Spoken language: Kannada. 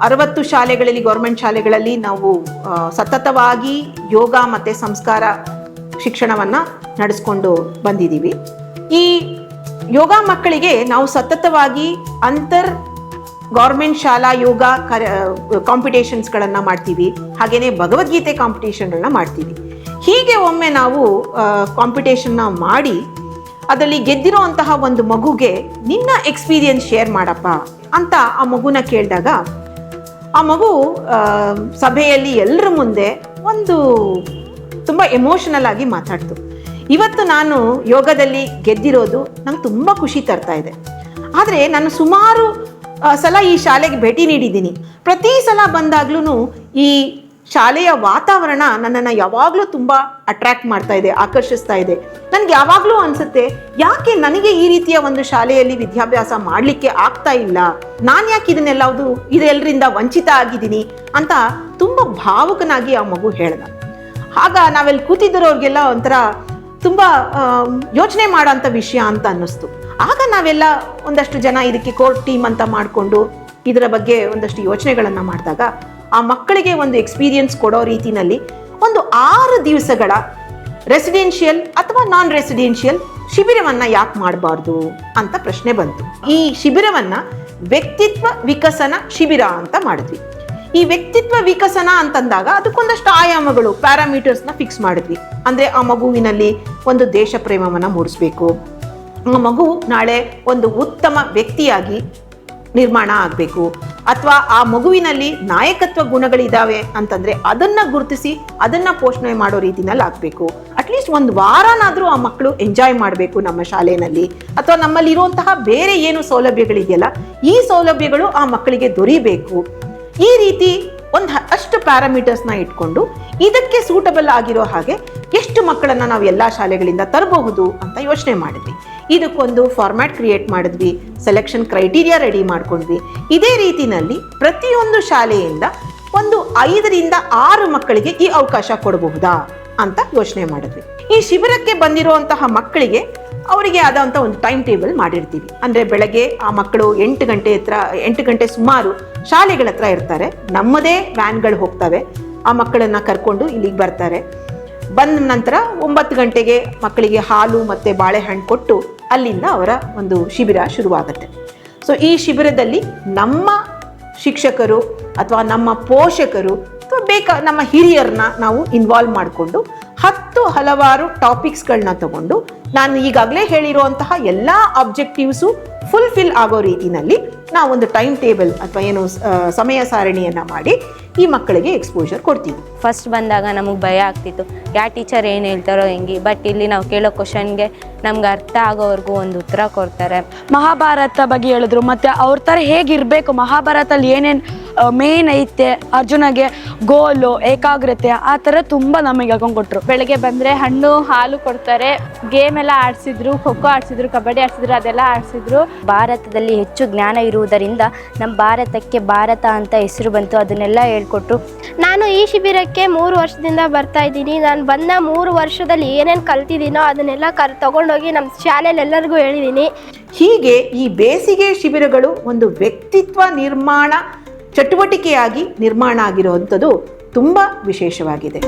60 ಶಾಲೆಗಳಲ್ಲಿ, ಗೌರ್ಮೆಂಟ್ ಶಾಲೆಗಳಲ್ಲಿ ನಾವು ಸತತವಾಗಿ ಯೋಗ ಮತ್ತು ಸಂಸ್ಕಾರ ಶಿಕ್ಷಣವನ್ನು ನಡೆಸ್ಕೊಂಡು ಬಂದಿದ್ದೀವಿ. ಈ ಯೋಗ ಮಕ್ಕಳಿಗೆ ನಾವು ಸತತವಾಗಿ ಗೌರ್ಮೆಂಟ್ ಶಾಲಾ ಯೋಗ ಕಾಂಪಿಟೇಷನ್ಸ್ಗಳನ್ನು ಮಾಡ್ತೀವಿ. ಹಾಗೆಯೇ ಭಗವದ್ಗೀತೆ ಕಾಂಪಿಟೇಷನ್ಗಳನ್ನ ಮಾಡ್ತೀವಿ. ಹೀಗೆ ಒಮ್ಮೆ ನಾವು ಕಾಂಪಿಟೇಷನ್ನ ಮಾಡಿ ಅದರಲ್ಲಿ ಗೆದ್ದಿರೋಂತಹ ಒಂದು ಮಗುಗೆ ನಿನ್ನ ಎಕ್ಸ್ಪೀರಿಯನ್ಸ್ ಶೇರ್ ಮಾಡಪ್ಪ ಅಂತ ಆ ಮಗುನ ಕೇಳಿದಾಗ ಆ ಮಗು ಸಭೆಯಲ್ಲಿ ಎಲ್ಲರ ಮುಂದೆ ಒಂದು ತುಂಬ ಎಮೋಷನಲ್ ಆಗಿ ಮಾತಾಡ್ತು. ಇವತ್ತು ನಾನು ಯೋಗದಲ್ಲಿ ಗೆದ್ದಿರೋದು ನಂಗೆ ತುಂಬ ಖುಷಿ ತರ್ತಾ ಇದೆ. ಆದರೆ ನಾನು ಸುಮಾರು ಸಲ ಈ ಶಾಲೆಗೆ ಭೇಟಿ ನೀಡಿದ್ದೀನಿ. ಪ್ರತಿ ಸಲ ಬಂದಾಗ್ಲೂ ಈ ಶಾಲೆಯ ವಾತಾವರಣ ನನ್ನನ್ನು ಯಾವಾಗಲೂ ತುಂಬ ಅಟ್ರ್ಯಾಕ್ಟ್ ಮಾಡ್ತಾ ಇದೆ, ಆಕರ್ಷಿಸ್ತಾ ಇದೆ. ನನಗೆ ಯಾವಾಗಲೂ ಅನಿಸುತ್ತೆ, ಯಾಕೆ ನನಗೆ ಈ ರೀತಿಯ ಒಂದು ಶಾಲೆಯಲ್ಲಿ ವಿದ್ಯಾಭ್ಯಾಸ ಮಾಡಲಿಕ್ಕೆ ಆಗ್ತಾ ಇಲ್ಲ, ನಾನು ಯಾಕೆ ಇದೆಲ್ಲರಿಂದ ವಂಚಿತ ಆಗಿದ್ದೀನಿ ಅಂತ ತುಂಬ ಭಾವುಕನಾಗಿ ಆ ಮಗು ಹೇಳ್ದ. ಆಗ ನಾವೆಲ್ಲಿ ಕೂತಿದ್ದರೋರಿಗೆಲ್ಲ ಒಂಥರ ತುಂಬ ಯೋಚನೆ ಮಾಡೋಂಥ ವಿಷಯ ಅಂತ ಅನ್ನಿಸ್ತು. ಆಗ ನಾವೆಲ್ಲ ಒಂದಷ್ಟು ಜನ ಇದಕ್ಕೆ ಕೋರ್ ಟೀಮ್ ಅಂತ ಮಾಡಿಕೊಂಡು ಇದರ ಬಗ್ಗೆ ಒಂದಷ್ಟು ಯೋಚನೆಗಳನ್ನು ಮಾಡಿದಾಗ ಆ ಮಕ್ಕಳಿಗೆ ಒಂದು ಎಕ್ಸ್ಪೀರಿಯನ್ಸ್ ಕೊಡೋ ರೀತಿಯಲ್ಲಿ ಒಂದು 6 ದಿವಸಗಳ ರೆಸಿಡೆನ್ಷಿಯಲ್ ಅಥವಾ ನಾನ್ ರೆಸಿಡೆನ್ಷಿಯಲ್ ಶಿಬಿರವನ್ನು ಯಾಕೆ ಮಾಡಬಾರ್ದು ಅಂತ ಪ್ರಶ್ನೆ ಬಂತು. ಈ ಶಿಬಿರವನ್ನು ವ್ಯಕ್ತಿತ್ವ ವಿಕಸನ ಶಿಬಿರ ಅಂತ ಮಾಡಿದ್ವಿ. ಈ ವ್ಯಕ್ತಿತ್ವ ವಿಕಸನ ಅಂತಂದಾಗ ಅದಕ್ಕೊಂದಷ್ಟು ಆಯಾಮಗಳು, ಪ್ಯಾರಾಮೀಟರ್ಸ್ನ ಫಿಕ್ಸ್ ಮಾಡಿದ್ವಿ. ಅಂದರೆ ಆ ಮಗುವಿನಲ್ಲಿ ಒಂದು ದೇಶ ಪ್ರೇಮವನ್ನು ಮೂಡಿಸ್ಬೇಕು, ಆ ಮಗು ನಾಳೆ ಒಂದು ಉತ್ತಮ ವ್ಯಕ್ತಿಯಾಗಿ ನಿರ್ಮಾಣ ಆಗಬೇಕು, ಅಥವಾ ಆ ಮಗುವಿನಲ್ಲಿ ನಾಯಕತ್ವ ಗುಣಗಳಿದ್ದಾವೆ ಅಂತಂದರೆ ಅದನ್ನು ಗುರುತಿಸಿ ಅದನ್ನು ಪೋಷಣೆ ಮಾಡೋ ರೀತಿನಲ್ಲಿ ಆಗಬೇಕು. ಅಟ್ಲೀಸ್ಟ್ ಒಂದು ವಾರನಾದರೂ ಆ ಮಕ್ಕಳು ಎಂಜಾಯ್ ಮಾಡಬೇಕು ನಮ್ಮ ಶಾಲೆಯಲ್ಲಿ, ಅಥವಾ ನಮ್ಮಲ್ಲಿರುವಂತಹ ಬೇರೆ ಏನು ಸೌಲಭ್ಯಗಳಿದೆಯಲ್ಲ ಈ ಸೌಲಭ್ಯಗಳು ಆ ಮಕ್ಕಳಿಗೆ ದೊರೀಬೇಕು. ಈ ರೀತಿ ಅಷ್ಟು ಪ್ಯಾರಾಮೀಟರ್ಸ್ನ ಇಟ್ಕೊಂಡು ಇದಕ್ಕೆ ಸೂಟಬಲ್ ಆಗಿರೋ ಹಾಗೆ ಎಷ್ಟು ಮಕ್ಕಳನ್ನು ನಾವು ಎಲ್ಲ ಶಾಲೆಗಳಿಂದ ತರಬಹುದು ಅಂತ ಯೋಚನೆ ಮಾಡಿದ್ವಿ. ಇದಕ್ಕೊಂದು ಫಾರ್ಮ್ಯಾಟ್ ಕ್ರಿಯೇಟ್ ಮಾಡಿದ್ವಿ, ಸೆಲೆಕ್ಷನ್ ಕ್ರೈಟೀರಿಯಾ ರೆಡಿ ಮಾಡ್ಕೊಂಡ್ವಿ. ಇದೇ ರೀತಿಯಲ್ಲಿ ಪ್ರತಿಯೊಂದು ಶಾಲೆಯಿಂದ ಒಂದು 5 ರಿಂದ 6 ಮಕ್ಕಳಿಗೆ ಈ ಅವಕಾಶ ಕೊಡಬಹುದಾ ಅಂತ ಯೋಚನೆ ಮಾಡಿದ್ವಿ. ಈ ಶಿಬಿರಕ್ಕೆ ಬಂದಿರುವಂತಹ ಮಕ್ಕಳಿಗೆ ಅವರಿಗೆ ಆದಂಥ ಒಂದು ಟೈಮ್ ಟೇಬಲ್ ಮಾಡಿರ್ತೀವಿ. ಅಂದರೆ ಬೆಳಗ್ಗೆ ಆ ಮಕ್ಕಳು 8 ಗಂಟೆ ಸುಮಾರು ಶಾಲೆಗಳ ಹತ್ರ ಇರ್ತಾರೆ. ನಮ್ಮದೇ ವ್ಯಾನ್ಗಳು ಹೋಗ್ತವೆ, ಆ ಮಕ್ಕಳನ್ನು ಕರ್ಕೊಂಡು ಇಲ್ಲಿಗೆ ಬರ್ತಾರೆ. ಬಂದ ನಂತರ 9 ಗಂಟೆಗೆ ಮಕ್ಕಳಿಗೆ ಹಾಲು ಮತ್ತು ಬಾಳೆಹಣ್ಣು ಕೊಟ್ಟು ಅಲ್ಲಿಂದ ಅವರ ಒಂದು ಶಿಬಿರ ಶುರುವಾಗುತ್ತೆ. ಸೊ ಈ ಶಿಬಿರದಲ್ಲಿ ನಮ್ಮ ಶಿಕ್ಷಕರು ಅಥವಾ ನಮ್ಮ ಪೋಷಕರು ಅಥವಾ ನಮ್ಮ ಹಿರಿಯರನ್ನ ನಾವು ಇನ್ವಾಲ್ವ್ ಮಾಡಿಕೊಂಡು ಹಲವಾರು ಟಾಪಿಕ್ಸ್ಗಳನ್ನ ತಗೊಂಡು ನಾನು ಈಗಾಗಲೇ ಹೇಳಿರುವಂತಹ ಎಲ್ಲ ಆಬ್ಜೆಕ್ಟಿವ್ಸು ಫುಲ್ಫಿಲ್ ಆಗೋ ರೀತಿಯಲ್ಲಿ ನಾವೊಂದು ಟೈಮ್ ಟೇಬಲ್ ಅಥವಾ ಏನು ಸಮಯ ಸಾರಣಿಯನ್ನು ಮಾಡಿ ಈ ಮಕ್ಕಳಿಗೆ ಎಕ್ಸ್ಪೋಜರ್ ಕೊಡ್ತೀವಿ. ಫಸ್ಟ್ ಬಂದಾಗ ನಮಗೆ ಭಯ ಆಗ್ತಿತ್ತು, ಯಾವ ಟೀಚರ್ ಏನು ಹೇಳ್ತಾರೋ ಹೆಂಗೆ. ಬಟ್ ಇಲ್ಲಿ ನಾವು ಕೇಳೋ ಕ್ವಶನ್ಗೆ ನಮ್ಗೆ ಅರ್ಥ ಆಗೋವರೆಗೂ ಒಂದು ಉತ್ತರ ಕೊಡ್ತಾರೆ. ಮಹಾಭಾರತ ಬಗ್ಗೆ ಹೇಳಿದ್ರು, ಮತ್ತು ಅವ್ರ ಥರ ಹೇಗಿರಬೇಕು, ಮಹಾಭಾರತದಲ್ಲಿ ಏನೇನು ಮೇನ್ ಐತೆ, ಅರ್ಜುನಗೆ ಗೋಲು, ಏಕಾಗ್ರತೆ, ಆ ಥರ ತುಂಬ ನಮಗೆ ಹೇಳ್ಕೊಂಡು ಕೊಟ್ಟರು. ಬೆಳಗ್ಗೆ ಬಂದರೆ ಹಣ್ಣು ಹಾಲು ಕೊಡ್ತಾರೆ, ಗೇಮ್ ಎಲ್ಲ ಆಡಿಸಿದ್ರು, ಖೋಖೋ ಆಡಿಸಿದ್ರು, ಕಬಡ್ಡಿ ಆಡಿಸಿದ್ರು, ಅದೆಲ್ಲ ಆಡಿಸಿದ್ರು. ಭಾರತದಲ್ಲಿ ಹೆಚ್ಚು ಜ್ಞಾನ ಇರುವುದರಿಂದ ನಮ್ಮ ಭಾರತಕ್ಕೆ ಭಾರತ ಅಂತ ಹೆಸರು ಬಂತು, ಅದನ್ನೆಲ್ಲ ಹೇಳ್ಕೊಟ್ರು. ನಾನು ಈ ಶಿಬಿರಕ್ಕೆ 3 ವರ್ಷದಿಂದ ಬರ್ತಾ ಇದ್ದೀನಿ. ನಾನು ಬಂದ 3 ವರ್ಷದಲ್ಲಿ ಏನೇನು ಕಲ್ತಿದ್ದೀನೋ ಅದನ್ನೆಲ್ಲ ತಗೊಂಡೋಗಿ ನಮ್ಮ ಶಾಲೆಯಲ್ಲಿ ಎಲ್ಲರಿಗೂ ಹೇಳಿದ್ದೀನಿ. ಹೀಗೆ ಈ ಬೇಸಿಗೆ ಶಿಬಿರಗಳು ಒಂದು ವ್ಯಕ್ತಿತ್ವ ನಿರ್ಮಾಣ ಚಟುವಟಿಕೆಯಾಗಿ ನಿರ್ಮಾಣ ಆಗಿರುವಂಥದ್ದು ತುಂಬ ವಿಶೇಷವಾಗಿದೆ.